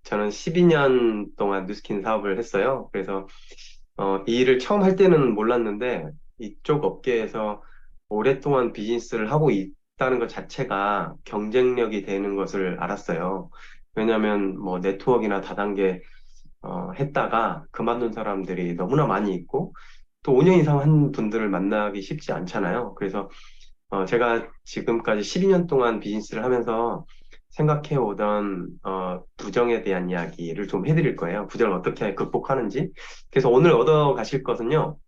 저는 12년 동안 뉴스킨 사업을 했어요. 그래서 이 일을 처음 할 때는 몰랐는데 이쪽 업계에서 오랫동안 비즈니스를 하고 있다는 것 자체가 경쟁력이 되는 것을 알았어요. 왜냐하면 뭐 네트워크나 다단계 했다가 그만둔 사람들이 너무나 많이 있고 또 5년 이상 한 분들을 만나기 쉽지 않잖아요. 그래서 제가 지금까지 12년 동안 비즈니스를 하면서 생각해 오던 부정에 대한 이야기를 좀 해드릴 거예요. 부정을 어떻게 극복하는지. 그래서 오늘 얻어 가실 것은요.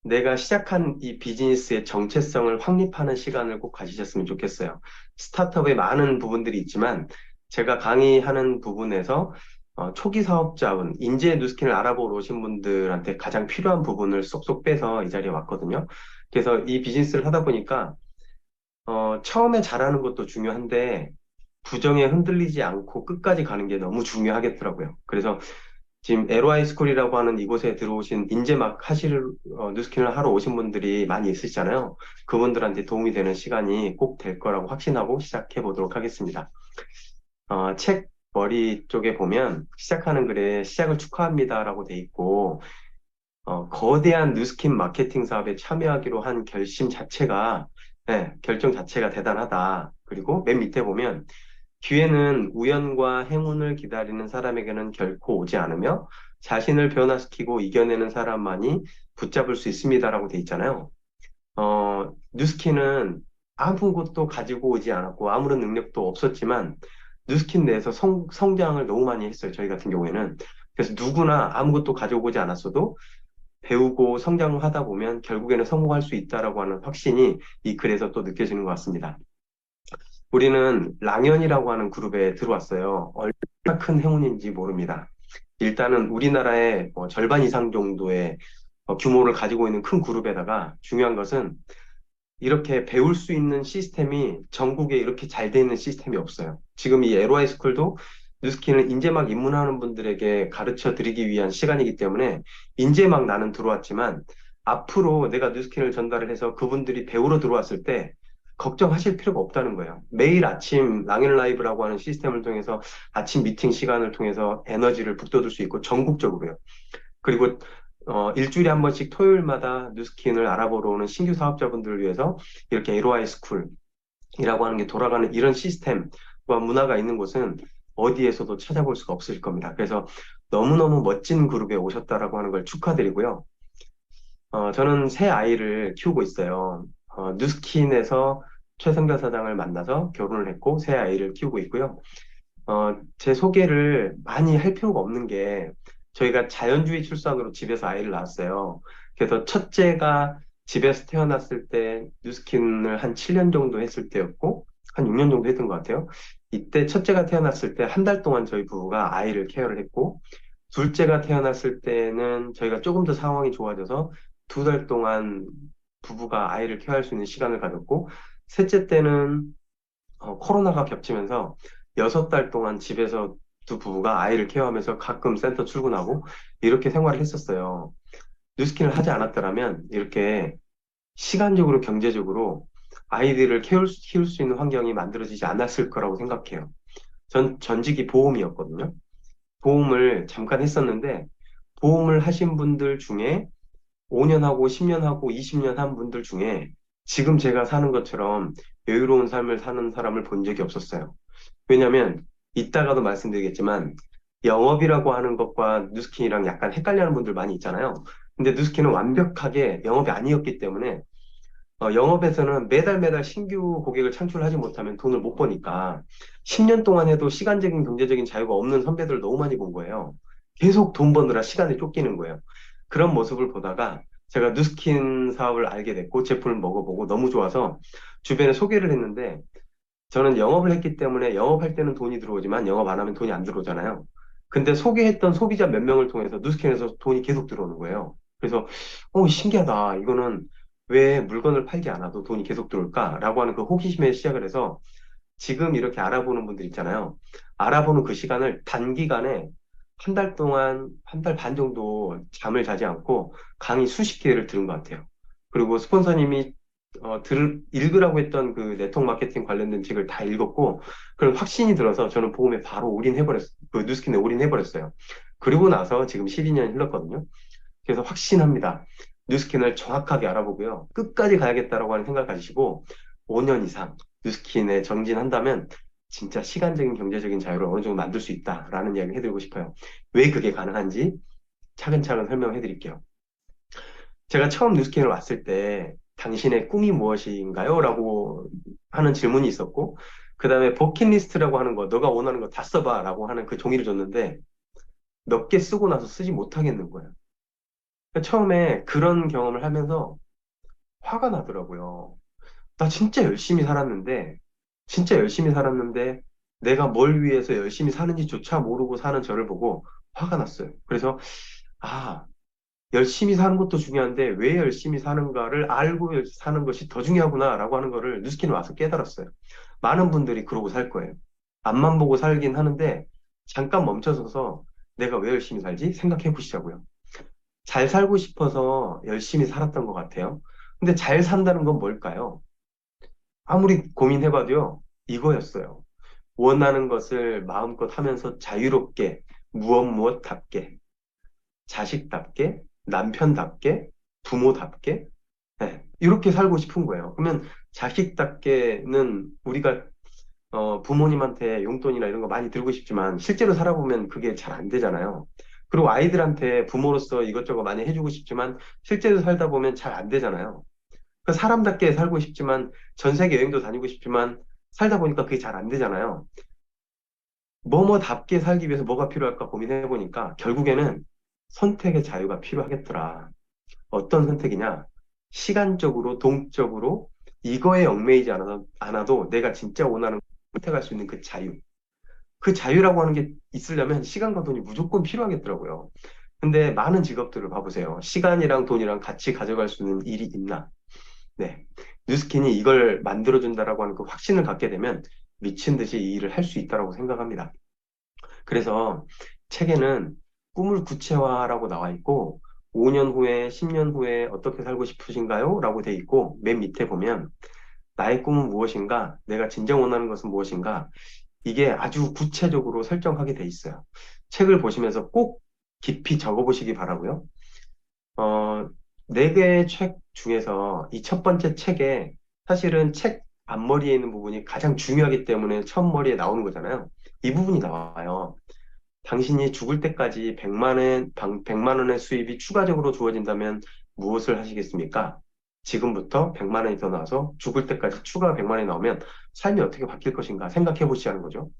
내가 시작한 이 비즈니스의 정체성을 확립하는 시간을 꼭 가지셨으면 좋겠어요. 스타트업에 많은 부분들이 있지만 제가 강의하는 부분에서 초기 사업자분, 인재 뉴스킨을 알아보러 오신 분들한테 가장 필요한 부분을 쏙쏙 빼서 이 자리에 왔거든요. 그래서 이 비즈니스를 하다 보니까 처음에 잘하는 것도 중요한데 부정에 흔들리지 않고 끝까지 가는 게 너무 중요하겠더라고요. 그래서 지금 LY 스쿨이라고 하는 이곳에 들어오신 이제 막 뉴스킨을 하러 오신 분들이 많이 있으시잖아요. 그분들한테 도움이 되는 시간이 꼭 될 거라고 확신하고 시작해 보도록 하겠습니다. 책 머리 쪽에 보면 시작하는 글에 시작을 축하합니다라고 돼 있고 거대한 뉴스킨 마케팅 사업에 참여하기로 한 결심 자체가, 네, 결정 자체가 대단하다. 그리고 맨 밑에 보면 기회는 우연과 행운을 기다리는 사람에게는 결코 오지 않으며 자신을 변화시키고 이겨내는 사람만이 붙잡을 수 있습니다라고 돼 있잖아요. 뉴스킨은 아무것도 가지고 오지 않았고 아무런 능력도 없었지만 뉴스킨 내에서 성장을 너무 많이 했어요. 저희 같은 경우에는. 그래서 누구나 아무것도 가져오지 않았어도 배우고 성장하다 보면 결국에는 성공할 수 있다라고 하는 확신이 이 글에서 또 느껴지는 것 같습니다. 우리는 랑연이라고 하는 그룹에 들어왔어요. 얼마나 큰 행운인지 모릅니다. 일단은 우리나라의 절반 이상 정도의 규모를 가지고 있는 큰 그룹에다가 중요한 것은 이렇게 배울 수 있는 시스템이 전국에 이렇게 잘 돼 있는 시스템이 없어요. 지금 이 LY 스쿨도 뉴스킨을 이제 막 입문하는 분들에게 가르쳐 드리기 위한 시간이기 때문에 이제 막 나는 들어왔지만 앞으로 내가 뉴스킨을 전달을 해서 그분들이 배우러 들어왔을 때 걱정하실 필요가 없다는 거예요. 매일 아침 랑앤 라이브라고 하는 시스템을 통해서 아침 미팅 시간을 통해서 에너지를 북돋을 수 있고 전국적으로요. 그리고 일주일에 한 번씩 토요일마다 뉴스킨을 알아보러 오는 신규 사업자분들을 위해서 이렇게 LOI 스쿨이라고 하는 게 돌아가는 이런 시스템과 문화가 있는 곳은 어디에서도 찾아볼 수가 없을 겁니다. 그래서 너무너무 멋진 그룹에 오셨다라고 하는 걸 축하드리고요. 저는 새 아이를 키우고 있어요. 뉴스킨에서 최성자 사장을 만나서 결혼을 했고 새 아이를 키우고 있고요. 제 소개를 많이 할 필요가 없는 게 저희가 자연주의 출산으로 집에서 아이를 낳았어요. 그래서 첫째가 집에서 태어났을 때 뉴스킨을 한 7년 정도 했을 때였고 한 6년 정도 했던 것 같아요. 이때 첫째가 태어났을 때 한 달 동안 저희 부부가 아이를 케어를 했고 둘째가 태어났을 때는 저희가 조금 더 상황이 좋아져서 2달 동안 부부가 아이를 케어할 수 있는 시간을 가졌고 셋째 때는 코로나가 겹치면서 6달 동안 집에서 두 부부가 아이를 케어하면서 가끔 센터 출근하고 이렇게 생활을 했었어요. 뉴스킨을 하지 않았더라면 이렇게 시간적으로 경제적으로 아이들을 키울 수 있는 환경이 만들어지지 않았을 거라고 생각해요. 전 전직이 보험이었거든요. 보험을 잠깐 했었는데 보험을 하신 분들 중에 5년 하고 10년 하고 20년 한 분들 중에 지금 제가 사는 것처럼 여유로운 삶을 사는 사람을 본 적이 없었어요. 왜냐면 이따가도 말씀드리겠지만 영업이라고 하는 것과 뉴스킨이랑 약간 헷갈려하는 분들 많이 있잖아요. 근데 뉴스킨은 완벽하게 영업이 아니었기 때문에 영업에서는 매달 매달 신규 고객을 창출하지 못하면 돈을 못 버니까 10년 동안 해도 시간적인 경제적인 자유가 없는 선배들을 너무 많이 본 거예요. 계속 돈 버느라 시간이 쫓기는 거예요. 그런 모습을 보다가 제가 뉴스킨 사업을 알게 됐고 제품을 먹어보고 너무 좋아서 주변에 소개를 했는데 저는 영업을 했기 때문에 영업할 때는 돈이 들어오지만 영업 안 하면 돈이 안 들어오잖아요. 근데 소개했던 소비자 몇 명을 통해서 뉴스킨에서 돈이 계속 들어오는 거예요. 그래서 신기하다. 이거는 왜 물건을 팔지 않아도 돈이 계속 들어올까라고 하는 그 호기심에 시작을 해서 지금 이렇게 알아보는 분들 있잖아요. 알아보는 그 시간을 단기간에 한 달 동안, 한 달 반 정도 잠을 자지 않고 강의 수십 개를 들은 것 같아요. 그리고 스폰서님이 읽으라고 했던 그 네트워크 마케팅 관련된 책을 다 읽었고, 그런 확신이 들어서 저는 보험에 바로 그 뉴스킨에 올인해버렸어요. 그리고 나서 지금 12년이 흘렀거든요. 그래서 확신합니다. 뉴스킨을 정확하게 알아보고요. 끝까지 가야겠다라고 하는 생각을 가지시고, 5년 이상 뉴스킨에 정진한다면, 진짜 시간적인 경제적인 자유를 어느 정도 만들 수 있다라는 이야기를 해드리고 싶어요. 왜 그게 가능한지 차근차근 설명해 드릴게요. 제가 처음 뉴스캔을 왔을 때 당신의 꿈이 무엇인가요? 라고 하는 질문이 있었고, 그 다음에 버킷리스트라고 하는 거, 너가 원하는 거 다 써봐 라고 하는 그 종이를 줬는데 몇 개 쓰고 나서 쓰지 못하겠는 거예요. 그러니까 처음에 그런 경험을 하면서 화가 나더라고요. 나 진짜 열심히 살았는데 내가 뭘 위해서 열심히 사는지조차 모르고 사는 저를 보고 화가 났어요. 그래서 아, 열심히 사는 것도 중요한데 왜 열심히 사는가를 알고 사는 것이 더 중요하구나라고 하는 거를 뉴스킨에 와서 깨달았어요. 많은 분들이 그러고 살 거예요. 앞만 보고 살긴 하는데 잠깐 멈춰서서 내가 왜 열심히 살지? 생각해 보시자고요. 잘 살고 싶어서 열심히 살았던 것 같아요. 근데 잘 산다는 건 뭘까요? 아무리 고민해봐도요, 이거였어요. 원하는 것을 마음껏 하면서 자유롭게, 무엇답게, 자식답게, 남편답게, 부모답게, 네, 이렇게 살고 싶은 거예요. 그러면 자식답게는 우리가 부모님한테 용돈이나 이런 거 많이 들고 싶지만 실제로 살아보면 그게 잘 안 되잖아요. 그리고 아이들한테 부모로서 이것저것 많이 해주고 싶지만 실제로 살다 보면 잘 안 되잖아요. 그 사람답게 살고 싶지만 전 세계 여행도 다니고 싶지만 살다 보니까 그게 잘 안 되잖아요. 뭐뭐답게 살기 위해서 뭐가 필요할까 고민해 보니까 결국에는 선택의 자유가 필요하겠더라. 어떤 선택이냐? 시간적으로, 동적으로 이거에 얽매이지 않아도 내가 진짜 원하는 걸 선택할 수 있는 그 자유. 그 자유라고 하는 게 있으려면 시간과 돈이 무조건 필요하겠더라고요. 근데 많은 직업들을 봐보세요. 시간이랑 돈이랑 같이 가져갈 수 있는 일이 있나? 네. 뉴스킨이 이걸 만들어준다라고 하는 그 확신을 갖게 되면 미친 듯이 이 일을 할 수 있다라고 생각합니다. 그래서 책에는 꿈을 구체화라고 나와 있고 5년 후에, 10년 후에 어떻게 살고 싶으신가요? 라고 돼 있고 맨 밑에 보면 나의 꿈은 무엇인가? 내가 진정 원하는 것은 무엇인가? 이게 아주 구체적으로 설정하게 돼 있어요. 책을 보시면서 꼭 깊이 적어보시기 바라고요. 어, 네 개의 책 중에서 이 첫 번째 책에 사실은 책 앞머리에 있는 부분이 가장 중요하기 때문에 첫 머리에 나오는 거잖아요. 이 부분이 나와요. 당신이 죽을 때까지 100만 원의 수입이 추가적으로 주어진다면 무엇을 하시겠습니까? 지금부터 100만 원이 더 나와서 죽을 때까지 추가 100만 원이 나오면 삶이 어떻게 바뀔 것인가 생각해 보시자는 거죠.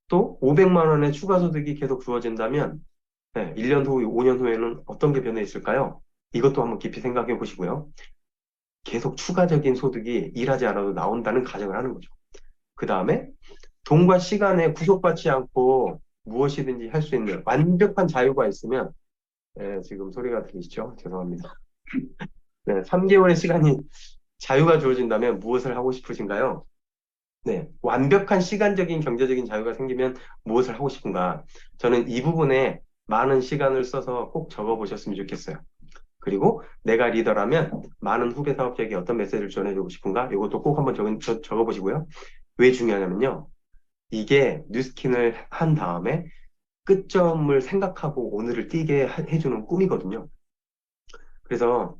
또 500만 원의 추가 소득이 계속 주어진다면 1년 후, 5년 후에는 어떤 게 변해 있을까요? 이것도 한번 깊이 생각해 보시고요. 계속 추가적인 소득이 일하지 않아도 나온다는 가정을 하는 거죠. 그 다음에 돈과 시간에 구속받지 않고 무엇이든지 할 수 있는 완벽한 자유가 있으면, 지금 소리가 들리시죠? 죄송합니다. 네, 3개월의 시간이 자유가 주어진다면 무엇을 하고 싶으신가요? 네, 완벽한 시간적인 경제적인 자유가 생기면 무엇을 하고 싶은가? 저는 이 부분에 많은 시간을 써서 꼭 적어보셨으면 좋겠어요. 그리고 내가 리더라면 많은 후배 사업자에게 어떤 메시지를 전해주고 싶은가? 이것도 꼭 한번 적어보시고요. 왜 중요하냐면요. 이게 뉴스킨을 한 다음에 끝점을 생각하고 오늘을 뛰게 해주는 꿈이거든요. 그래서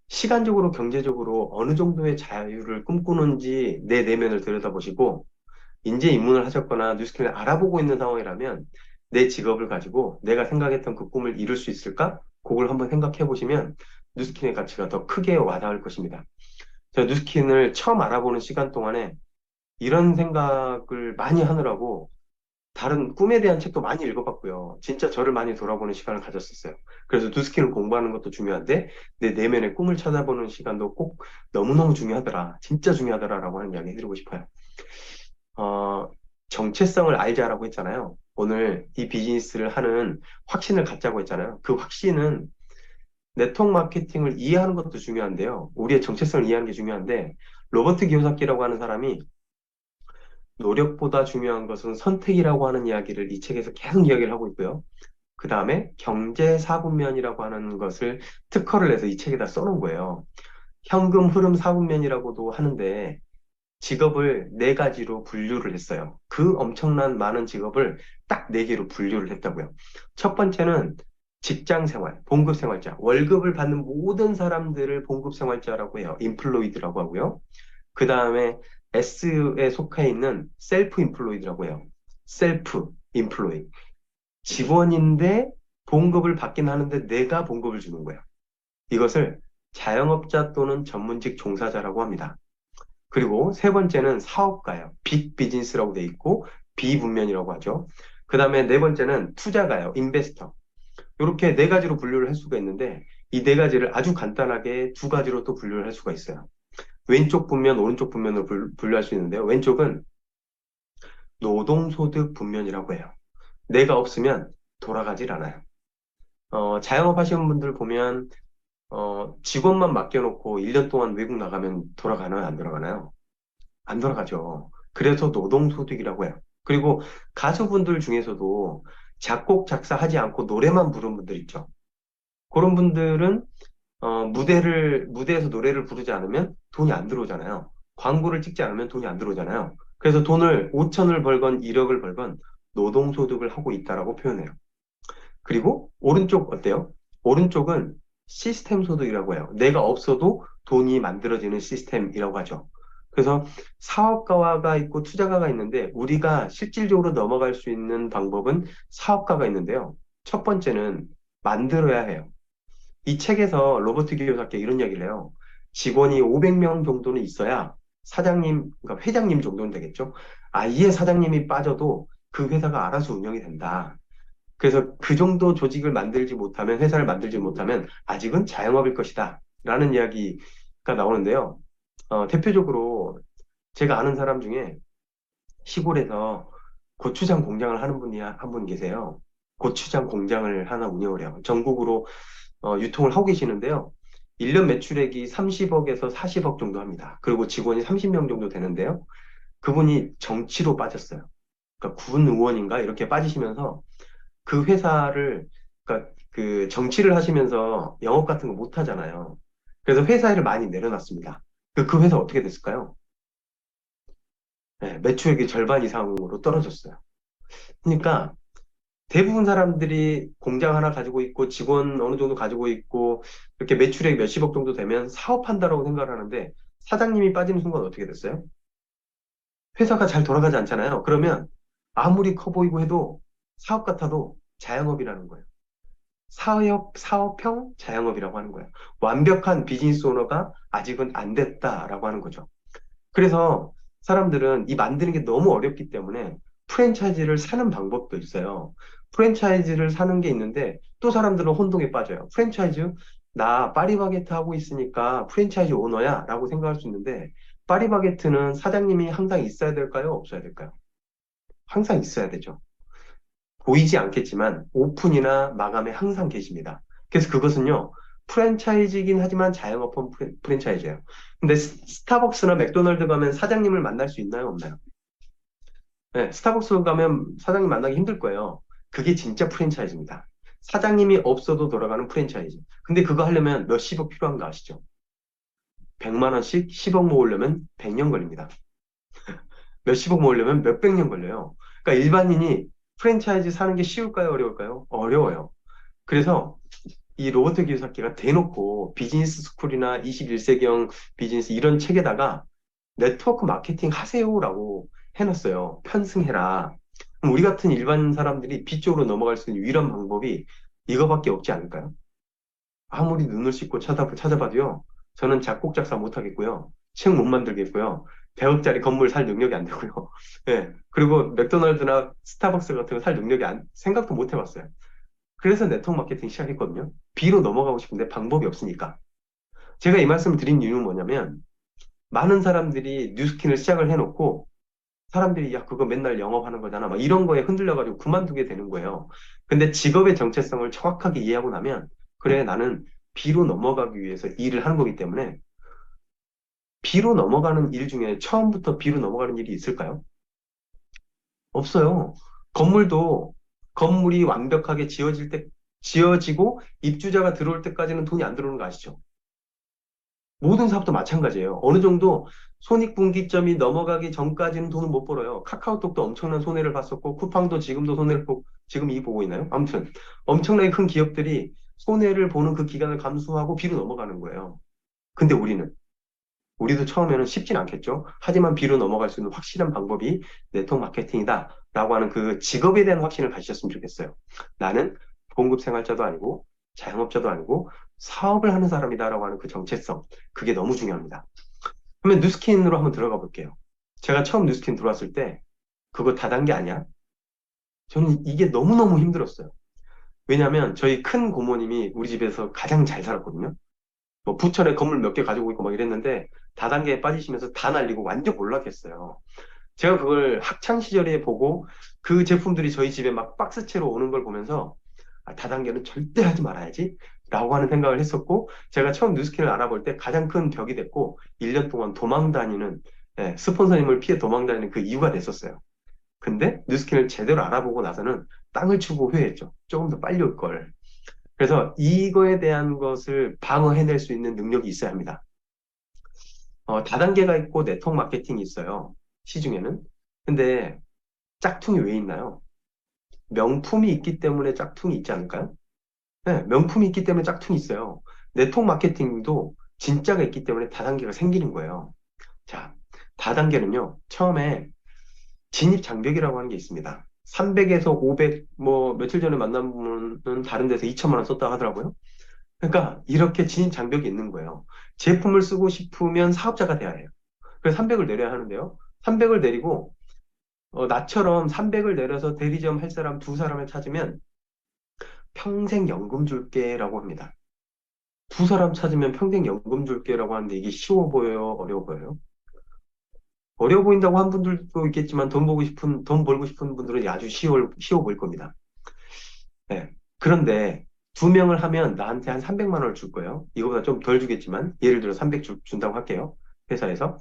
시간적으로, 경제적으로 어느 정도의 자유를 꿈꾸는지 내 내면을 들여다보시고 인재 입문을 하셨거나 뉴스킨을 알아보고 있는 상황이라면 내 직업을 가지고 내가 생각했던 그 꿈을 이룰 수 있을까? 그걸 한번 생각해 보시면 뉴스킨의 가치가 더 크게 와닿을 것입니다. 제가 뉴스킨을 처음 알아보는 시간 동안에 이런 생각을 많이 하느라고 다른 꿈에 대한 책도 많이 읽어봤고요. 진짜 저를 많이 돌아보는 시간을 가졌었어요. 그래서 뉴스킨을 공부하는 것도 중요한데 내 내면의 꿈을 찾아보는 시간도 꼭 너무너무 중요하더라. 진짜 중요하더라라고 하는 이야기 해드리고 싶어요. 어, 정체성을 알자라고 했잖아요. 오늘 이 비즈니스를 하는 확신을 갖자고 했잖아요. 그 확신은 네트워크 마케팅을 이해하는 것도 중요한데요. 우리의 정체성을 이해하는 게 중요한데 로버트 기요사키라고 하는 사람이 노력보다 중요한 것은 선택이라고 하는 이야기를 이 책에서 계속 이야기를 하고 있고요. 그 다음에 경제 사분면이라고 하는 것을 특허를 내서 이 책에다 써놓은 거예요. 현금 흐름 사분면이라고도 하는데 직업을 네 가지로 분류를 했어요. 그 엄청난 많은 직업을 딱 네 개로 분류를 했다고요. 첫 번째는 직장 생활, 봉급 생활자, 월급을 받는 모든 사람들을 봉급 생활자라고 해요. 인플로이드라고 하고요. 그 다음에 S에 속해 있는 셀프 인플로이드라고 해요. 셀프 인플로이. 직원인데 봉급을 받긴 하는데 내가 봉급을 주는 거예요. 이것을 자영업자 또는 전문직 종사자라고 합니다. 그리고 세 번째는 사업가예요. 빅 비즈니스라고 돼 있고 비분면이라고 하죠. 그 다음에 네 번째는 투자가요. 인베스터. 이렇게 네 가지로 분류를 할 수가 있는데 이 네 가지를 아주 간단하게 두 가지로 또 분류를 할 수가 있어요. 왼쪽 분면, 오른쪽 분면으로 분류할 수 있는데요. 왼쪽은 노동소득 분면이라고 해요. 내가 없으면 돌아가질 않아요. 자영업 하시는 분들 보면 직원만 맡겨놓고 1년 동안 외국 나가면 돌아가나요? 안 돌아가나요? 안 돌아가죠. 그래서 노동소득이라고 해요. 그리고 가수분들 중에서도 작곡, 작사하지 않고 노래만 부르는 분들 있죠. 그런 분들은 무대에서 노래를 부르지 않으면 돈이 안 들어오잖아요. 광고를 찍지 않으면 돈이 안 들어오잖아요. 그래서 돈을 5천을 벌건 1억을 벌건 노동소득을 하고 있다라고 표현해요. 그리고 오른쪽 어때요? 오른쪽은 시스템 소득이라고 해요. 내가 없어도 돈이 만들어지는 시스템이라고 하죠. 그래서 사업가가 있고 투자가가 있는데 우리가 실질적으로 넘어갈 수 있는 방법은 사업가가 있는데요. 첫 번째는 만들어야 해요. 이 책에서 로버트 기요사키 이런 이야기를 해요. 직원이 500명 정도는 있어야 사장님, 그러니까 회장님 정도는 되겠죠. 아예 사장님이 빠져도 그 회사가 알아서 운영이 된다. 그래서 그 정도 조직을 만들지 못하면, 회사를 만들지 못하면 아직은 자영업일 것이다. 라는 이야기가 나오는데요. 대표적으로 제가 아는 사람 중에 시골에서 고추장 공장을 하는 분이 한 분 계세요. 고추장 공장을 하나 운영을 해요. 전국으로 유통을 하고 계시는데요. 1년 매출액이 30억에서 40억 정도 합니다. 그리고 직원이 30명 정도 되는데요. 그분이 정치로 빠졌어요. 그러니까 군 의원인가 이렇게 빠지시면서 그 회사를, 그러니까 그 정치를 하시면서 영업 같은 거 못 하잖아요. 그래서 회사 일을 많이 내려놨습니다. 그 회사 어떻게 됐을까요? 네, 매출액이 절반 이상으로 떨어졌어요. 그러니까 대부분 사람들이 공장 하나 가지고 있고 직원 어느 정도 가지고 있고 이렇게 매출액 몇십억 정도 되면 사업한다라고 생각을 하는데 사장님이 빠지는 순간 어떻게 됐어요? 회사가 잘 돌아가지 않잖아요. 그러면 아무리 커 보이고 해도 사업 같아도 자영업이라는 거예요. 사업형 자영업이라고 하는 거예요. 완벽한 비즈니스 오너가 아직은 안 됐다라고 하는 거죠. 그래서 사람들은 이 만드는 게 너무 어렵기 때문에 프랜차이즈를 사는 방법도 있어요. 프랜차이즈를 사는 게 있는데 또 사람들은 혼동에 빠져요. 프랜차이즈? 나 파리바게트 하고 있으니까 프랜차이즈 오너야 라고 생각할 수 있는데 파리바게트는 사장님이 항상 있어야 될까요? 없어야 될까요? 항상 있어야 되죠. 보이지 않겠지만 오픈이나 마감에 항상 계십니다. 그래서 그것은요, 프랜차이즈이긴 하지만 자영업은 프랜차이즈예요. 근데 스타벅스나 맥도날드 가면 사장님을 만날 수 있나요, 없나요? 네, 스타벅스 가면 사장님 만나기 힘들 거예요. 그게 진짜 프랜차이즈입니다. 사장님이 없어도 돌아가는 프랜차이즈. 근데 그거 하려면 몇십억 필요한 거 아시죠? 100만 원씩 10억 모으려면 100년 걸립니다. 몇십억 모으려면 몇백 년 걸려요. 그러니까 일반인이 프랜차이즈 사는 게 쉬울까요, 어려울까요? 어려워요. 그래서 이 로버트 기요사키가 대놓고 비즈니스 스쿨이나 21세기형 비즈니스 이런 책에다가 네트워크 마케팅 하세요라고 해놨어요. 편승해라. 그럼 우리 같은 일반 사람들이 B 쪽으로 넘어갈 수 있는 유일한 방법이 이거밖에 없지 않을까요? 아무리 눈을 씻고 찾아봐도요. 저는 작곡 작사 못 하겠고요. 책 못 만들겠고요. 100억짜리 건물 살 능력이 안 되고요. 예. 그리고 맥도날드나 스타벅스 같은 거 살 능력이 생각도 못 해봤어요. 그래서 네트워크 마케팅 시작했거든요. B로 넘어가고 싶은데 방법이 없으니까. 제가 이 말씀을 드린 이유는 뭐냐면, 많은 사람들이 뉴스킨을 시작을 해놓고, 사람들이, 야, 그거 맨날 영업하는 거잖아. 막 이런 거에 흔들려가지고 그만두게 되는 거예요. 근데 직업의 정체성을 정확하게 이해하고 나면, 그래, 나는 B로 넘어가기 위해서 일을 하는 거기 때문에, B로 넘어가는 일 중에 처음부터 B로 넘어가는 일이 있을까요? 없어요. 건물도 건물이 완벽하게 지어지고 입주자가 들어올 때까지는 돈이 안 들어오는 거 아시죠? 모든 사업도 마찬가지예요. 어느 정도 손익분기점이 넘어가기 전까지는 돈을 못 벌어요. 카카오톡도 엄청난 손해를 봤었고, 쿠팡도 지금도 지금 이 보고 있나요? 아무튼, 엄청나게 큰 기업들이 손해를 보는 그 기간을 감수하고 B로 넘어가는 거예요. 근데 우리도 처음에는 쉽진 않겠죠. 하지만 B로 넘어갈 수 있는 확실한 방법이 네트워크 마케팅이다. 라고 하는 그 직업에 대한 확신을 가지셨으면 좋겠어요. 나는 봉급 생활자도 아니고, 자영업자도 아니고, 사업을 하는 사람이다라고 하는 그 정체성. 그게 너무 중요합니다. 그러면 뉴스킨으로 한번 들어가 볼게요. 제가 처음 뉴스킨 들어왔을 때, 그거 다단계 아니야? 저는 이게 너무너무 힘들었어요. 왜냐면 저희 큰 고모님이 우리 집에서 가장 잘 살았거든요. 뭐 부천에 건물 몇 개 가지고 있고 막 이랬는데 다단계에 빠지시면서 다 날리고 완전 몰락했어요. 제가 그걸 학창 시절에 보고 그 제품들이 저희 집에 막 박스채로 오는 걸 보면서 아, 다단계는 절대 하지 말아야지 라고 하는 생각을 했었고 제가 처음 뉴스킨을 알아볼 때 가장 큰 벽이 됐고 1년 동안 도망 다니는 스폰서님을 피해 도망 다니는 그 이유가 됐었어요. 근데 뉴스킨을 제대로 알아보고 나서는 땅을 치고 후회했죠. 조금 더 빨리 올 걸. 그래서 이거에 대한 것을 방어해낼 수 있는 능력이 있어야 합니다. 다단계가 있고 네트워크 마케팅이 있어요. 시중에는. 근데 짝퉁이 왜 있나요? 명품이 있기 때문에 짝퉁이 있지 않을까요? 네, 명품이 있기 때문에 짝퉁이 있어요. 네트워크 마케팅도 진짜가 있기 때문에 다단계가 생기는 거예요. 자, 다단계는요, 처음에 진입 장벽이라고 하는 게 있습니다. 300에서 500, 뭐, 며칠 전에 만난 분은 다른 데서 2천만 원 썼다고 하더라고요. 그러니까 이렇게 진입 장벽이 있는 거예요. 제품을 쓰고 싶으면 사업자가 돼야 해요. 그래서 300을 내려야 하는데요. 300을 내리고 나처럼 300을 내려서 대리점 할 사람 두 사람을 찾으면 평생 연금 줄게라고 합니다. 두 사람 찾으면 평생 연금 줄게라고 하는데 이게 쉬워 보여요? 어려워 보여요? 어려워 보인다고 한 분들도 있겠지만 돈 벌고 싶은 분들은 아주 쉬워 보일 겁니다. 네. 그런데 두 명을 하면 나한테 한 300만 원을 줄 거예요. 이거보다 좀 덜 주겠지만 예를 들어 300 준다고 할게요. 회사에서.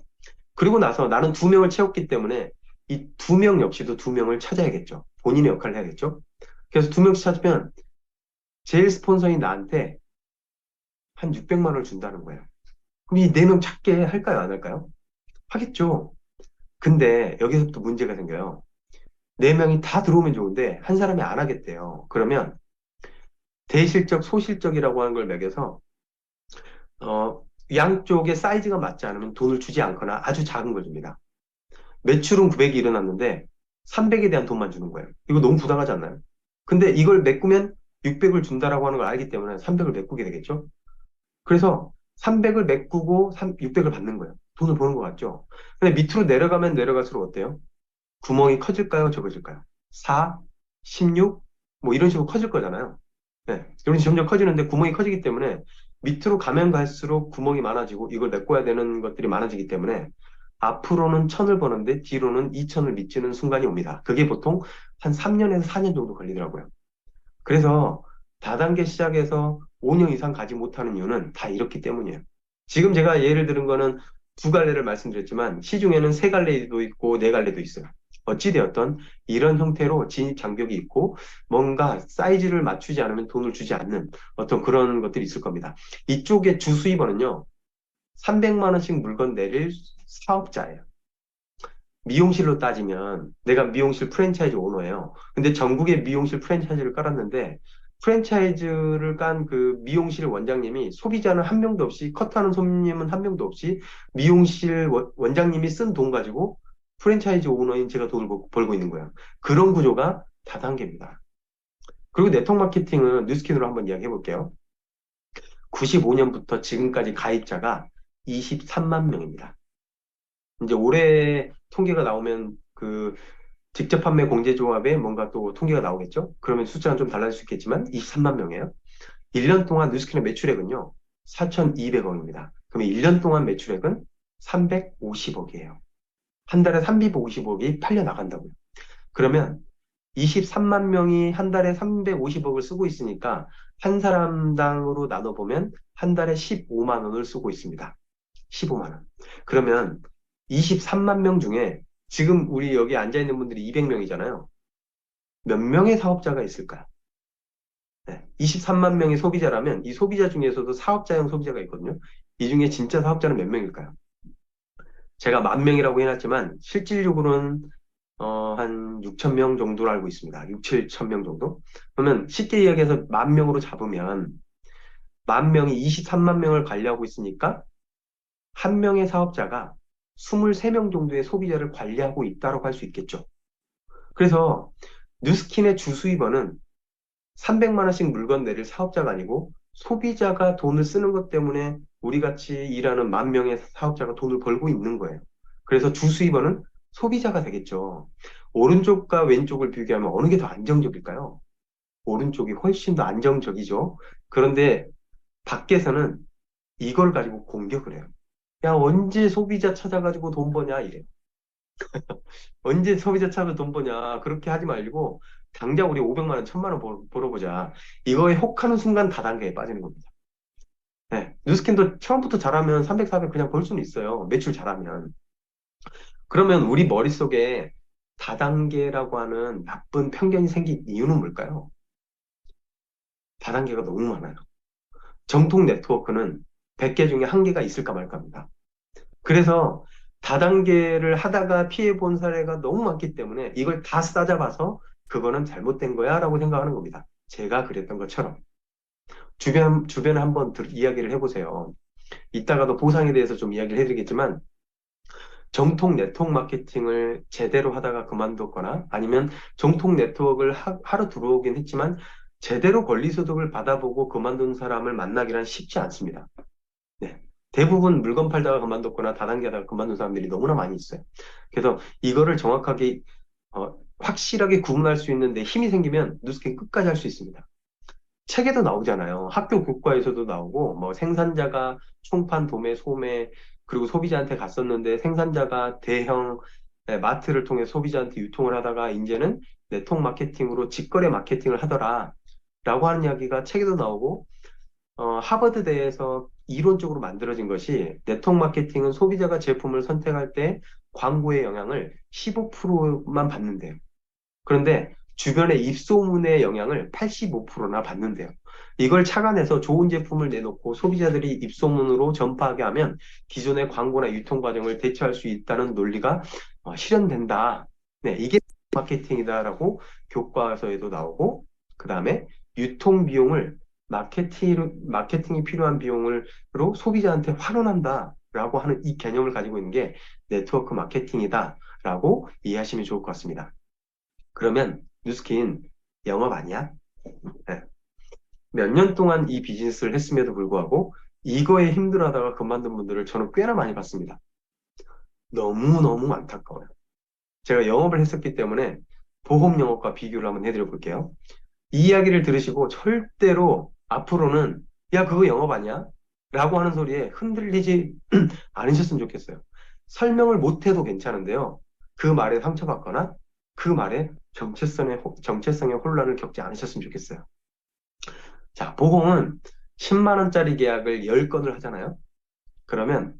그리고 나서 나는 두 명을 채웠기 때문에 이 두 명 역시도 두 명을 찾아야겠죠. 본인의 역할을 해야겠죠. 그래서 두 명씩 찾으면 제일 스폰서인 나한테 한 600만 원을 준다는 거예요. 그럼 이 네 명 찾게 할까요? 안 할까요? 하겠죠. 근데 여기서부터 문제가 생겨요. 네 명이 다 들어오면 좋은데 한 사람이 안 하겠대요. 그러면 대실적, 소실적이라고 하는 걸 매겨서 어, 양쪽의 사이즈가 맞지 않으면 돈을 주지 않거나 아주 작은 걸 줍니다. 매출은 900이 일어났는데 300에 대한 돈만 주는 거예요. 이거 너무 부당하지 않나요? 근데 이걸 메꾸면 600을 준다라고 하는 걸 알기 때문에 300을 메꾸게 되겠죠? 그래서 300을 메꾸고 600을 받는 거예요. 돈을 버는 것 같죠? 근데 밑으로 내려가면 내려갈수록 어때요? 구멍이 커질까요? 적어질까요? 4, 16, 뭐 이런 식으로 커질 거잖아요. 네. 이런 식으로 점점 커지는데 구멍이 커지기 때문에 밑으로 가면 갈수록 구멍이 많아지고 이걸 메꿔야 되는 것들이 많아지기 때문에 앞으로는 1000을 버는데 뒤로는 2000을 미치는 순간이 옵니다. 그게 보통 한 3년에서 4년 정도 걸리더라고요. 그래서 다단계 시작해서 5년 이상 가지 못하는 이유는 다 이렇기 때문이에요. 지금 제가 예를 들은 거는 두 갈래를 말씀드렸지만 시중에는 세 갈래도 있고 네 갈래도 있어요. 어찌되었던 이런 형태로 진입 장벽이 있고 뭔가 사이즈를 맞추지 않으면 돈을 주지 않는 어떤 그런 것들이 있을 겁니다. 이쪽에 주수입원은요, 300만 원씩 물건 내릴 사업자예요. 미용실로 따지면 내가 미용실 프랜차이즈 오너예요. 근데 전국에 미용실 프랜차이즈를 깔았는데 프랜차이즈를 깐 그 미용실 원장님이 소비자는 한 명도 없이 컷하는 손님은 한 명도 없이 미용실 원장님이 쓴 돈 가지고 프랜차이즈 오너인 제가 돈을 벌고 있는 거예요. 그런 구조가 다단계입니다. 그리고 네트워크 마케팅은 뉴스킨으로 한번 이야기해 볼게요. 95년부터 지금까지 가입자가 23만 명입니다. 이제 올해 통계가 나오면 그 직접 판매 공제조합에 뭔가 또 통계가 나오겠죠? 그러면 숫자는 좀 달라질 수 있겠지만 23만 명이에요. 1년 동안 뉴스킨의 매출액은요, 4,200억입니다. 그러면 1년 동안 매출액은 350억이에요. 한 달에 350억이 팔려 나간다고요. 그러면 23만 명이 한 달에 350억을 쓰고 있으니까 한 사람당으로 나눠보면 한 달에 15만 원을 쓰고 있습니다. 15만 원. 그러면 23만 명 중에 지금 우리 여기 앉아 있는 분들이 200명이잖아요. 몇 명의 사업자가 있을까요? 네. 23만 명의 소비자라면 이 소비자 중에서도 사업자형 소비자가 있거든요. 이 중에 진짜 사업자는 몇 명일까요? 제가 10,000명이라고 해놨지만 실질적으로는 한 6천 명 정도로 알고 있습니다. 6, 7천 명 정도? 그러면 쉽게 이야기해서 10,000명으로 잡으면 10,000명이 23만 명을 관리하고 있으니까 한 명의 사업자가 23명 정도의 소비자를 관리하고 있다고 할 수 있겠죠. 그래서 뉴스킨의 주수입원은 300만 원씩 물건 내릴 사업자가 아니고 소비자가 돈을 쓰는 것 때문에 우리 같이 일하는 10,000명의 사업자가 돈을 벌고 있는 거예요. 그래서 주수입원은 소비자가 되겠죠. 오른쪽과 왼쪽을 비교하면 어느 게 더 안정적일까요? 오른쪽이 훨씬 더 안정적이죠. 그런데 밖에서는 이걸 가지고 공격을 해요. 야, 언제 소비자 찾아가지고 돈 버냐? 이래. 언제 소비자 찾아서 돈 버냐? 그렇게 하지 말고 당장 우리 500만 원, 1,000만 원 벌어보자. 이거에 혹하는 순간 다단계에 빠지는 겁니다. 네. 뉴스캔도 처음부터 잘하면 300, 400 그냥 벌 수는 있어요. 매출 잘하면. 그러면 우리 머릿속에 다단계라고 하는 나쁜 편견이 생긴 이유는 뭘까요? 다단계가 너무 많아요. 정통 네트워크는 100개 중에 1개가 있을까 말까입니다. 그래서 다단계를 하다가 피해본 사례가 너무 많기 때문에 이걸 다 싸잡아서 그거는 잘못된 거야 라고 생각하는 겁니다. 제가 그랬던 것처럼. 주변에 한번 이야기를 해보세요. 이따가도 보상에 대해서 좀 이야기를 해드리겠지만 정통 네트워크 마케팅을 제대로 하다가 그만뒀거나 아니면 정통 네트워크를 하러 들어오긴 했지만 제대로 권리소득을 받아보고 그만둔 사람을 만나기란 쉽지 않습니다. 네. 대부분 물건 팔다가 그만뒀거나 다단계 하다가 그만둔 사람들이 너무나 많이 있어요. 그래서 이거를 정확하게 확실하게 구분할 수 있는데 힘이 생기면 뉴스캔 끝까지 할 수 있습니다. 책에도 나오잖아요. 학교 교과에서도 나오고, 뭐 생산자가 총판, 도매, 소매, 그리고 소비자한테 갔었는데 생산자가 대형 마트를 통해 소비자한테 유통을 하다가 이제는 네트워크 마케팅으로 직거래 마케팅을 하더라. 라고 하는 이야기가 책에도 나오고, 하버드대에서 이론적으로 만들어진 것이 네트워크 마케팅은 소비자가 제품을 선택할 때 광고의 영향을 15%만 받는데요. 그런데 주변의 입소문의 영향을 85%나 받는데요. 이걸 착안해서 좋은 제품을 내놓고 소비자들이 입소문으로 전파하게 하면 기존의 광고나 유통 과정을 대체할 수 있다는 논리가 실현된다. 네, 이게 마케팅이다라고 교과서에도 나오고, 그 다음에 유통 비용을 마케팅이 필요한 비용으로 소비자한테 환원한다라고 하는 이 개념을 가지고 있는 게 네트워크 마케팅이다라고 이해하시면 좋을 것 같습니다. 그러면 뉴스킨 영업 아니야? 네. 몇 년 동안 이 비즈니스를 했음에도 불구하고 이거에 힘들어하다가 그만둔 분들을 저는 꽤나 많이 봤습니다. 너무너무 안타까워요. 제가 영업을 했었기 때문에 보험 영업과 비교를 한번 해드려 볼게요. 이 이야기를 들으시고 절대로 앞으로는 야, 그거 영업 아니야? 라고 하는 소리에 흔들리지 않으셨으면 좋겠어요. 설명을 못해도 괜찮은데요. 그 말에 상처받거나 그 말에 정체성의 혼란을 겪지 않으셨으면 좋겠어요. 자, 보험은 10만 원짜리 계약을 10건을 하잖아요. 그러면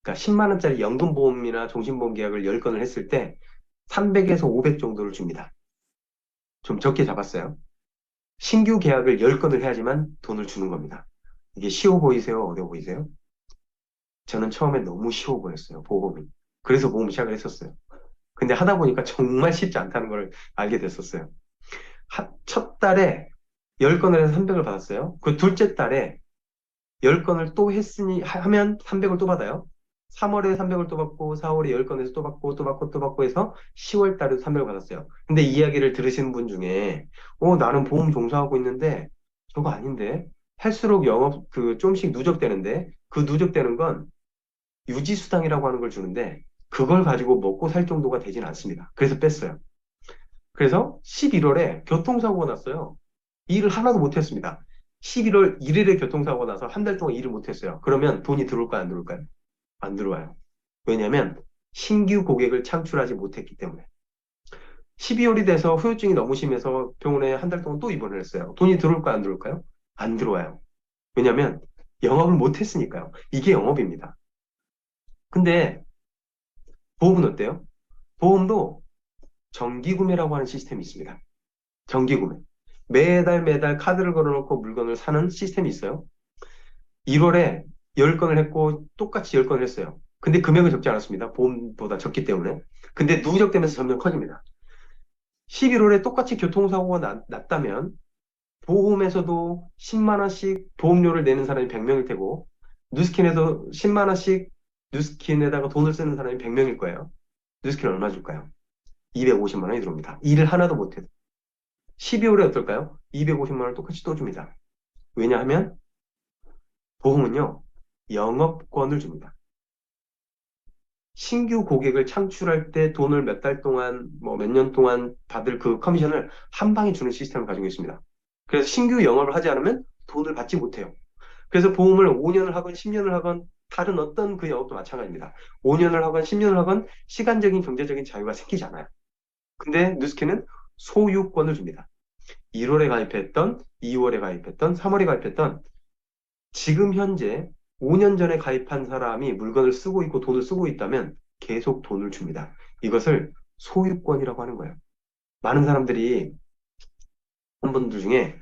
그러니까 10만 원짜리 연금보험이나 종신보험 계약을 10건을 했을 때 300에서 500 정도를 줍니다. 좀 적게 잡았어요. 신규 계약을 10건을 해야지만 돈을 주는 겁니다. 이게 쉬워 보이세요? 어려워 보이세요? 저는 처음에 너무 쉬워 보였어요, 보험이. 그래서 보험 시작을 했었어요. 근데 하다 보니까 정말 쉽지 않다는 걸 알게 됐었어요. 첫 달에 10건을 해서 300을 받았어요. 그 둘째 달에 10건을 또 하면 300을 또 받아요. 3월에 300을 또 받고, 4월에 10건에서 또 받고, 또 받고, 또 받고 해서 10월 달에도 300을 받았어요. 근데 이 이야기를 들으시는 분 중에, 나는 보험 종사하고 있는데, 저거 아닌데? 할수록 좀씩 누적되는데, 그 누적되는 건 유지수당이라고 하는 걸 주는데, 그걸 가지고 먹고 살 정도가 되진 않습니다. 그래서 뺐어요. 그래서 11월에 교통사고가 났어요. 일을 하나도 못했습니다. 11월 1일에 교통사고가 나서 한 달 동안 일을 못했어요. 그러면 돈이 들어올까요, 안 들어올까요? 안 들어와요. 왜냐하면 신규 고객을 창출하지 못했기 때문에. 12월이 돼서 후유증이 너무 심해서 병원에 한 달 동안 또 입원을 했어요. 돈이 들어올까요, 안 들어올까요? 안 들어와요. 왜냐하면 영업을 못했으니까요. 이게 영업입니다. 근데 보험은 어때요? 보험도 정기구매라고 하는 시스템이 있습니다. 정기구매. 매달 매달 카드를 걸어놓고 물건을 사는 시스템이 있어요. 1월에 10건을 했고 똑같이 10건을 했어요. 근데 금액은 적지 않았습니다. 보험보다 적기 때문에. 근데 누적되면서 점점 커집니다. 11월에 똑같이 교통사고가 났다면 보험에서도 10만 원씩 보험료를 내는 사람이 100명일 테고 뉴스킨에서 10만 원씩 뉴스킨에다가 돈을 쓰는 사람이 100명일 거예요. 뉴스킨 얼마 줄까요? 250만 원이 들어옵니다. 일을 하나도 못해도. 12월에 어떨까요? 250만 원을 똑같이 또 줍니다. 왜냐하면 보험은요, 영업권을 줍니다. 신규 고객을 창출할 때 돈을 몇 달 동안, 뭐 몇 년 동안 받을 그 커미션을 한 방에 주는 시스템을 가지고 있습니다. 그래서 신규 영업을 하지 않으면 돈을 받지 못해요. 그래서 보험을 5년을 하건 10년을 하건 다른 어떤 그 영업도 마찬가지입니다. 5년을 하건 10년을 하건 시간적인 경제적인 자유가 생기지 않아요. 근데 뉴스킨은 소유권을 줍니다. 1월에 가입했던, 2월에 가입했던, 3월에 가입했던 지금 현재 5년 전에 가입한 사람이 물건을 쓰고 있고 돈을 쓰고 있다면 계속 돈을 줍니다. 이것을 소유권이라고 하는 거예요. 많은 사람들이 한 분들 중에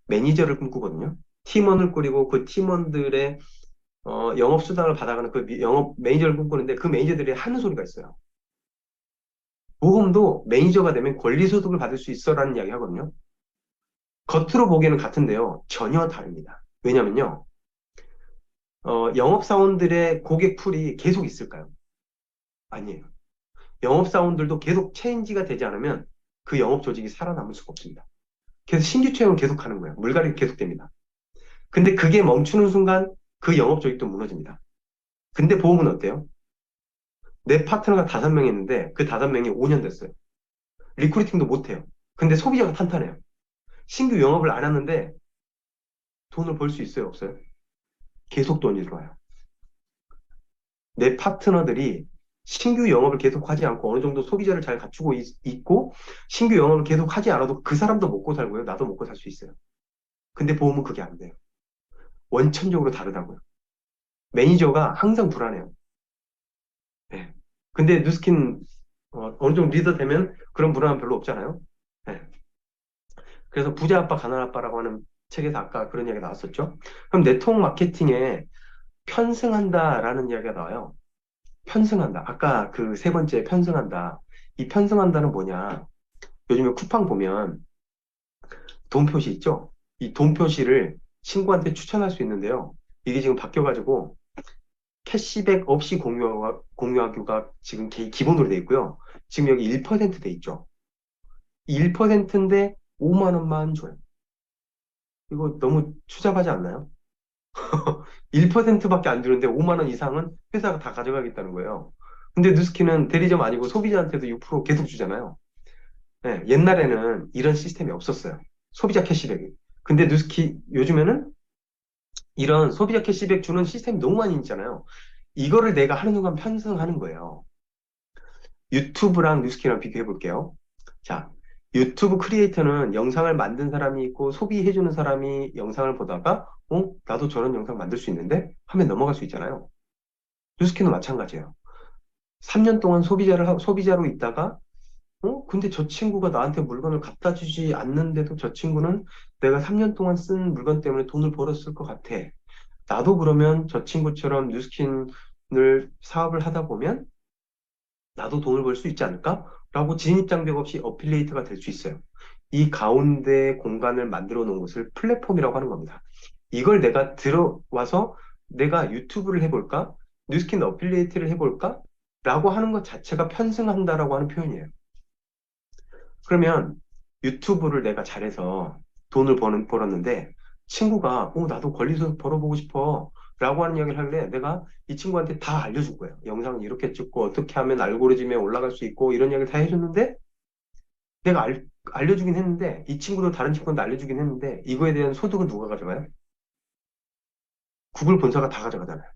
매니저를 꿈꾸거든요. 팀원을 꾸리고 그 팀원들의 영업 수당을 받아가는 그 영업 매니저를 꿈꾸는데 그 매니저들이 하는 소리가 있어요. 보험도 매니저가 되면 권리소득을 받을 수 있어라는 이야기 하거든요. 겉으로 보기에는 같은데요. 전혀 다릅니다. 왜냐면요. 영업사원들의 고객풀이 계속 있을까요? 아니에요. 영업사원들도 계속 체인지가 되지 않으면 그 영업 조직이 살아남을 수가 없습니다. 그래서 신규 채용을 계속 하는 거예요. 물갈이 계속 됩니다. 근데 그게 멈추는 순간 그 영업 조직도 무너집니다. 근데 보험은 어때요? 내 파트너가 5명 있는데 그 5명이 5년 됐어요. 리크루팅도 못해요. 근데 소비자가 탄탄해요. 신규 영업을 안 하는데 돈을 벌 수 있어요, 없어요? 계속 돈이 들어와요. 내 파트너들이 신규 영업을 계속 하지 않고 어느 정도 소비자를 잘 갖추고 있고 신규 영업을 계속 하지 않아도 그 사람도 먹고 살고요. 나도 먹고 살 수 있어요. 근데 보험은 그게 안 돼요. 원천적으로 다르다고요. 매니저가 항상 불안해요. 네. 근데 뉴스킨 어느 정도 리더 되면 그런 불안은 별로 없잖아요. 네. 그래서 부자 아빠, 가난 아빠라고 하는 책에서 아까 그런 이야기가 나왔었죠. 그럼 네트워크 마케팅에 편승한다라는 이야기가 나와요. 편승한다. 아까 그 세 번째 편승한다. 이 편승한다는 뭐냐? 요즘에 쿠팡 보면 돈 표시 있죠? 이 돈 표시를 친구한테 추천할 수 있는데요. 이게 지금 바뀌어가지고 캐시백 없이 공유하기가 지금 기본으로 돼 있고요. 지금 여기 1%돼 있죠. 1%인데 5만 원만 줘요. 이거 너무 추잡하지 않나요? 1%밖에 안 주는데 5만 원 이상은 회사가 다 가져가겠다는 거예요. 근데 뉴스키는 대리점 아니고 소비자한테도 6% 계속 주잖아요. 네, 옛날에는 이런 시스템이 없었어요. 소비자 캐시백이. 근데 뉴스키 요즘에는 이런 소비자 캐시백 주는 시스템이 너무 많이 있잖아요. 이거를 내가 하는 순간 편승하는 거예요. 유튜브랑 뉴스키랑 비교해 볼게요. 자, 유튜브 크리에이터는 영상을 만든 사람이 있고 소비해주는 사람이 영상을 보다가 나도 저런 영상 만들 수 있는데? 하면 넘어갈 수 있잖아요. 뉴스키는 마찬가지예요. 3년 동안 소비자로 있다가 근데 저 친구가 나한테 물건을 갖다 주지 않는데도 저 친구는 내가 3년 동안 쓴 물건 때문에 돈을 벌었을 것 같아. 나도 그러면 저 친구처럼 뉴스킨을 사업을 하다 보면 나도 돈을 벌 수 있지 않을까? 라고 진입장벽 없이 어필리에이터가 될 수 있어요. 이 가운데 공간을 만들어 놓은 것을 플랫폼이라고 하는 겁니다. 이걸 내가 들어와서 내가 유튜브를 해볼까? 뉴스킨 어필리에이트를 해볼까? 라고 하는 것 자체가 편승한다라고 하는 표현이에요. 그러면 유튜브를 내가 잘해서 돈을 벌었는데 친구가 나도 권리소득 벌어보고 싶어 라고 하는 이야기를 하길래 내가 이 친구한테 다 알려줄 거예요. 영상을 이렇게 찍고 어떻게 하면 알고리즘에 올라갈 수 있고 이런 이야기를 다 해줬는데 내가 알려주긴 했는데 이 친구도 다른 친구한테 알려주긴 했는데 이거에 대한 소득은 누가 가져가요? 구글 본사가 다 가져가잖아요.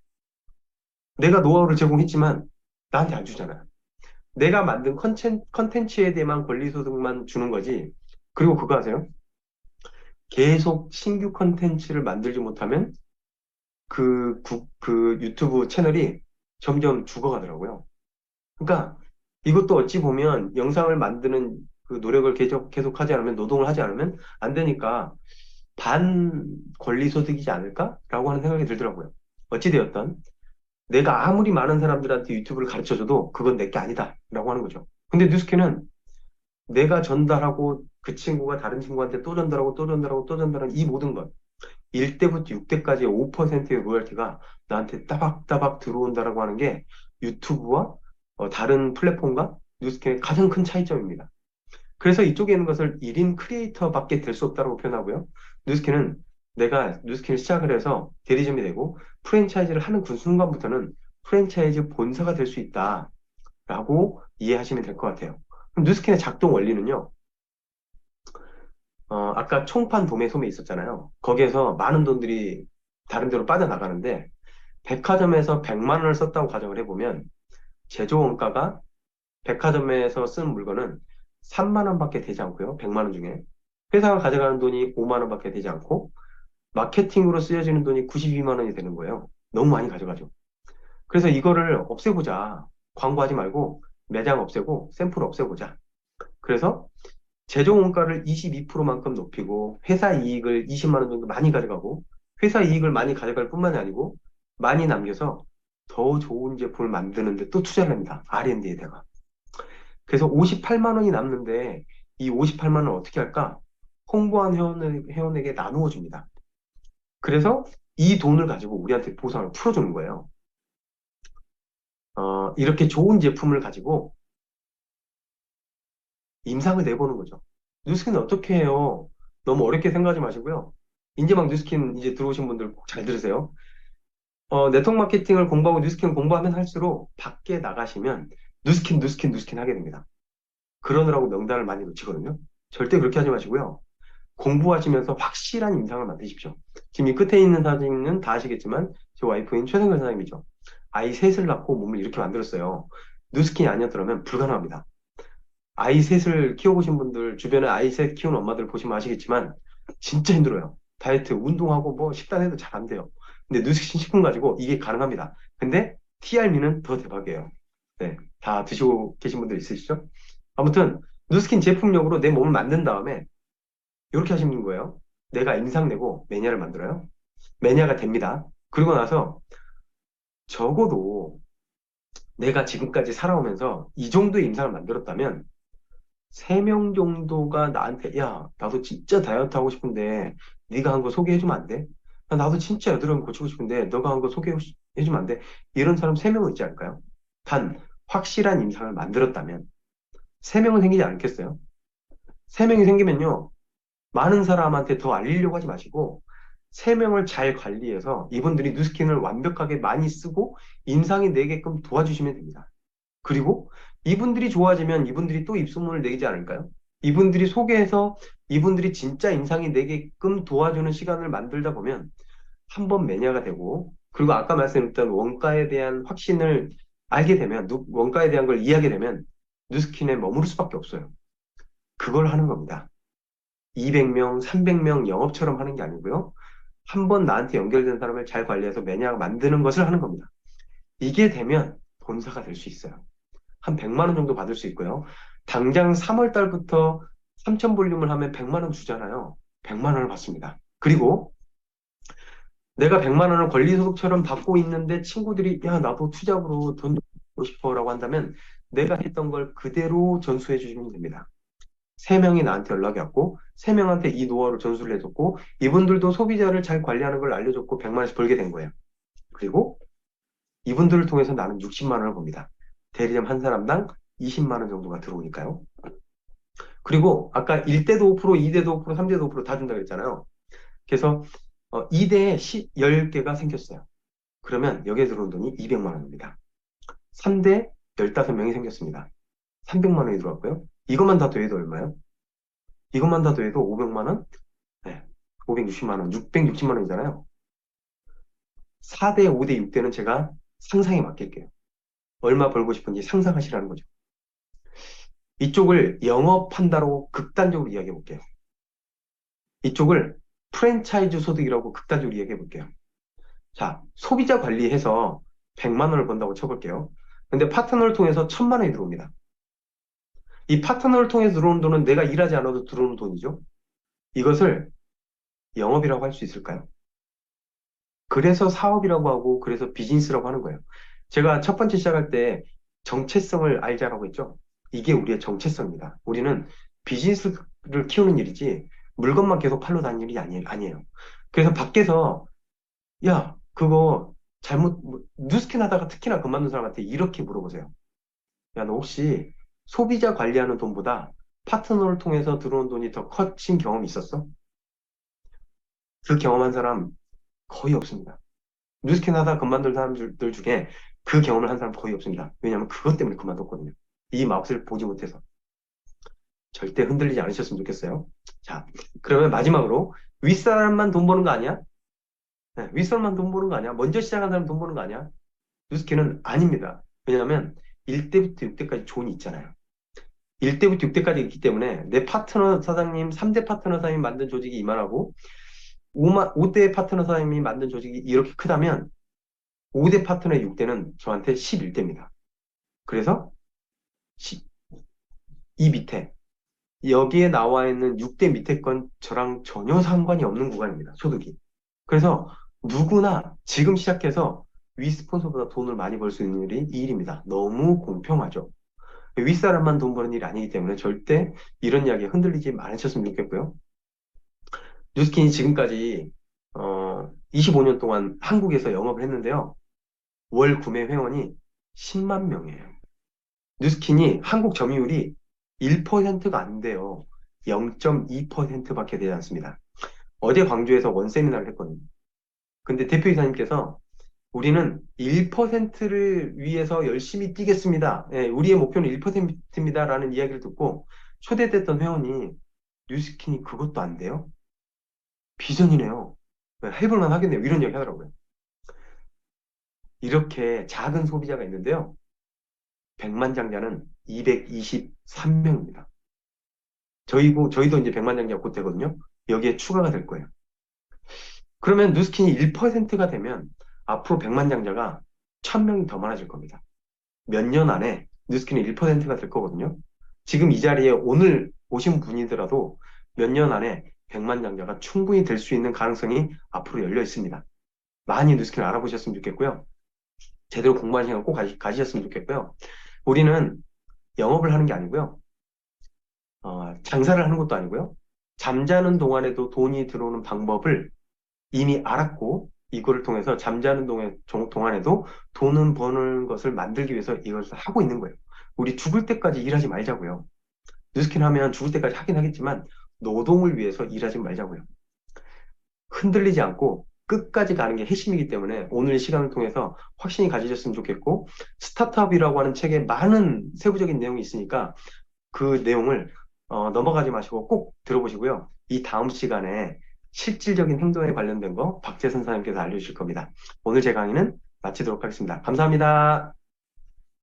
내가 노하우를 제공했지만 나한테 안 주잖아요. 내가 만든 컨텐츠에 대한 권리소득만 주는 거지. 그리고 그거 아세요? 계속 신규 컨텐츠를 만들지 못하면 그 유튜브 채널이 점점 죽어가더라고요. 그러니까 이것도 어찌 보면 영상을 만드는 그 노력을 계속 하지 않으면, 노동을 하지 않으면 안 되니까 반 권리 소득이지 않을까라고 하는 생각이 들더라고요. 어찌되었던 내가 아무리 많은 사람들한테 유튜브를 가르쳐줘도 그건 내게 아니다 라고 하는 거죠. 근데 뉴스키는 내가 전달하고 그 친구가 다른 친구한테 또 전달하고 또 전달하고 또 전달하는 이 모든 것 1대부터 6대까지의 5%의 로열티가 나한테 따박따박 들어온다라고 하는 게 유튜브와 다른 플랫폼과 뉴스캔의 가장 큰 차이점입니다. 그래서 이쪽에 있는 것을 1인 크리에이터밖에 될 수 없다고 표현하고요. 뉴스캔은 내가 뉴스캔을 시작을 해서 대리점이 되고 프랜차이즈를 하는 그 순간부터는 프랜차이즈 본사가 될 수 있다라고 이해하시면 될 것 같아요. 그럼 뉴스캔의 작동 원리는요. 아까 총판 도매 소매 있었잖아요. 거기에서 많은 돈들이 다른 데로 빠져나가는데 백화점에서 100만 원을 썼다고 가정을 해보면 제조 원가가 백화점에서 쓴 물건은 3만 원밖에 되지 않고요. 100만 원 중에. 회사가 가져가는 돈이 5만 원밖에 되지 않고 마케팅으로 쓰여지는 돈이 92만 원이 되는 거예요. 너무 많이 가져가죠. 그래서 이거를 없애보자. 광고하지 말고 매장 없애고 샘플 없애보자. 그래서 제조 원가를 22%만큼 높이고 회사 이익을 20만 원 정도 많이 가져가고 회사 이익을 많이 가져갈 뿐만이 아니고 많이 남겨서 더 좋은 제품을 만드는데 또 투자를 합니다. R&D에다가. 그래서 58만 원이 남는데 이 58만 원 어떻게 할까? 홍보한 회원에게 나누어 줍니다. 그래서 이 돈을 가지고 우리한테 보상을 풀어주는 거예요. 이렇게 좋은 제품을 가지고 임상을 내보는 거죠. 뉴스킨은 어떻게 해요? 너무 어렵게 생각하지 마시고요. 이제 막 뉴스킨 이제 들어오신 분들 꼭 잘 들으세요. 네트워크 마케팅을 공부하고 뉴스킨 공부하면 할수록 밖에 나가시면 뉴스킨 하게 됩니다. 그러느라고 명단을 많이 놓치거든요. 절대 그렇게 하지 마시고요. 공부하시면서 확실한 임상을 만드십시오. 지금 이 끝에 있는 사진은 다 아시겠지만 제 와이프인 최성현 사장님이죠. 아이 셋을 낳고 몸을 이렇게 만들었어요. 뉴스킨이 아니었더라면 불가능합니다. 아이 셋을 키워보신 분들, 주변에 아이 셋 키우는 엄마들 보시면 아시겠지만, 진짜 힘들어요. 다이어트, 운동하고 뭐 식단해도 잘 안 돼요. 근데 뉴스킨 식품 가지고 이게 가능합니다. 근데 TR미는 더 대박이에요. 네, 다 드시고 계신 분들 있으시죠? 아무튼, 뉴스킨 제품력으로 내 몸을 만든 다음에, 이렇게 하시는 거예요. 내가 임상 내고 매니아를 만들어요. 매니아가 됩니다. 그리고 나서 적어도 내가 지금까지 살아오면서 이 정도의 임상을 만들었다면, 3명 정도가 나한테, 야, 나도 진짜 다이어트 하고 싶은데, 네가 한 거 소개해주면 안 돼? 나도 진짜 여드름 고치고 싶은데, 너가 한 거 소개해주면 안 돼? 이런 사람 3명은 있지 않을까요? 단, 확실한 임상을 만들었다면, 3명은 생기지 않겠어요? 3명이 생기면요, 많은 사람한테 더 알리려고 하지 마시고, 3명을 잘 관리해서 이분들이 뉴스킨을 완벽하게 많이 쓰고, 임상이 내게끔 도와주시면 됩니다. 그리고 이분들이 좋아지면 이분들이 또 입소문을 내지 않을까요? 이분들이 소개해서 이분들이 진짜 인상이 내게끔 도와주는 시간을 만들다 보면 한 번 매니아가 되고 그리고 아까 말씀드렸던 원가에 대한 확신을 알게 되면 원가에 대한 걸 이해하게 되면 뉴스킨에 머무를 수밖에 없어요. 그걸 하는 겁니다. 200명, 300명 영업처럼 하는 게 아니고요. 한 번 나한테 연결된 사람을 잘 관리해서 매니아가 만드는 것을 하는 겁니다. 이게 되면 본사가 될 수 있어요. 한 100만 원 정도 받을 수 있고요. 당장 3월 달부터 3천 볼륨을 하면 100만 원 주잖아요. 100만 원을 받습니다. 그리고 내가 100만 원을 권리소득처럼 받고 있는데 친구들이 야, 나도 투잡으로 돈 벌고 싶어라고 한다면 내가 했던 걸 그대로 전수해 주시면 됩니다. 3명이 나한테 연락이 왔고 3명한테 이 노하우를 전수를 해줬고 이분들도 소비자를 잘 관리하는 걸 알려줬고 100만 원씩 벌게 된 거예요. 그리고 이분들을 통해서 나는 60만 원을 봅니다. 대리점 한 사람당 20만 원 정도가 들어오니까요. 그리고 아까 1대도 5%, 2대도 5%, 3대도 5%다 준다고 했잖아요. 그래서 2대에 10개가 생겼어요. 그러면 여기에 들어온 돈이 200만 원입니다. 3대 15명이 생겼습니다. 300만 원이 들어왔고요. 이것만 다 더해도 얼마요? 이것만 다 더해도 500만 원? 네. 560만 원, 660만 원이잖아요. 4대, 5대, 6대는 제가 상상에 맡길게요. 얼마 벌고 싶은지 상상하시라는 거죠. 이쪽을 영업한다로 극단적으로 이야기해 볼게요. 이쪽을 프랜차이즈 소득이라고 극단적으로 이야기해 볼게요. 자, 소비자 관리해서 100만 원을 번다고 쳐볼게요. 근데 파트너를 통해서 1000만 원이 들어옵니다. 이 파트너를 통해서 들어오는 돈은 내가 일하지 않아도 들어오는 돈이죠. 이것을 영업이라고 할 수 있을까요? 그래서 사업이라고 하고, 그래서 비즈니스라고 하는 거예요. 제가 첫 번째 시작할 때 정체성을 알자라고 했죠. 이게 우리의 정체성입니다. 우리는 비즈니스를 키우는 일이지, 물건만 계속 팔러 다니는 일이 아니에요. 그래서 밖에서, 야, 그거 잘못, 뉴스캔 하다가 특히나 그만둔 사람한테 이렇게 물어보세요. 야, 너 혹시 소비자 관리하는 돈보다 파트너를 통해서 들어온 돈이 더 커진 경험이 있었어? 그 경험한 사람 거의 없습니다. 뉴스캔 하다 그만둔 사람들 중에 그 경험을 한 사람 거의 없습니다. 왜냐하면 그것 때문에 그만뒀거든요. 이 맛을 보지 못해서. 절대 흔들리지 않으셨으면 좋겠어요. 자, 그러면 마지막으로 윗사람만 돈 버는 거 아니야? 네, 윗사람만 돈 버는 거 아니야? 먼저 시작한 사람 돈 버는 거 아니야? 뉴스캔은 아닙니다. 왜냐하면 1대부터 6대까지 존이 있잖아요. 1대부터 6대까지 있기 때문에 내 파트너 사장님, 3대 파트너 사장님이 만든 조직이 이만하고 5대 파트너 사장님이 만든 조직이 이렇게 크다면 5대 파트너의 6대는 저한테 11대입니다. 그래서 이 밑에 여기에 나와 있는 6대 밑에 건 저랑 전혀 상관이 없는 구간입니다. 소득이. 그래서 누구나 지금 시작해서 위 스폰서보다 돈을 많이 벌 수 있는 일이 이 일입니다. 너무 공평하죠. 윗사람만 돈 버는 일이 아니기 때문에 절대 이런 이야기에 흔들리지 않으셨으면 좋겠고요. 뉴스킨이 지금까지 25년 동안 한국에서 영업을 했는데요. 월 구매 회원이 10만 명이에요. 뉴스킨이 한국 점유율이 1%가 안 돼요. 0.2%밖에 되지 않습니다. 어제 광주에서 원 세미나를 했거든요. 근데 대표이사님께서 우리는 1%를 위해서 열심히 뛰겠습니다. 예, 우리의 목표는 1%입니다. 라는 이야기를 듣고 초대됐던 회원이 뉴스킨이 그것도 안 돼요? 비전이네요. 네, 해볼만 하겠네요. 이런 이야기 하더라고요. 이렇게 작은 소비자가 있는데요. 백만장자는 223명입니다. 저희도 이제 백만장자가 곧 되거든요. 여기에 추가가 될 거예요. 그러면 뉴스킨이 1%가 되면 앞으로 백만장자가 1000명이 더 많아질 겁니다. 몇 년 안에 뉴스킨이 1%가 될 거거든요. 지금 이 자리에 오늘 오신 분이더라도 몇 년 안에 백만장자가 충분히 될 수 있는 가능성이 앞으로 열려 있습니다. 많이 뉴스킨을 알아보셨으면 좋겠고요. 제대로 공부하는 시간 꼭 가지셨으면 좋겠고요. 우리는 영업을 하는 게 아니고요. 장사를 하는 것도 아니고요. 잠자는 동안에도 돈이 들어오는 방법을 이미 알았고, 이거를 통해서 잠자는 동안에도 돈은 버는 것을 만들기 위해서 이것을 하고 있는 거예요. 우리 죽을 때까지 일하지 말자고요. 뉴스킨 하면 죽을 때까지 하긴 하겠지만, 노동을 위해서 일하지 말자고요. 흔들리지 않고 끝까지 가는 게 핵심이기 때문에 오늘 시간을 통해서 확신이 가지셨으면 좋겠고, 스타트업이라고 하는 책에 많은 세부적인 내용이 있으니까 그 내용을 넘어가지 마시고 꼭 들어보시고요. 이 다음 시간에 실질적인 행동에 관련된 거 박재선 사장님께서 알려주실 겁니다. 오늘 제 강의는 마치도록 하겠습니다. 감사합니다.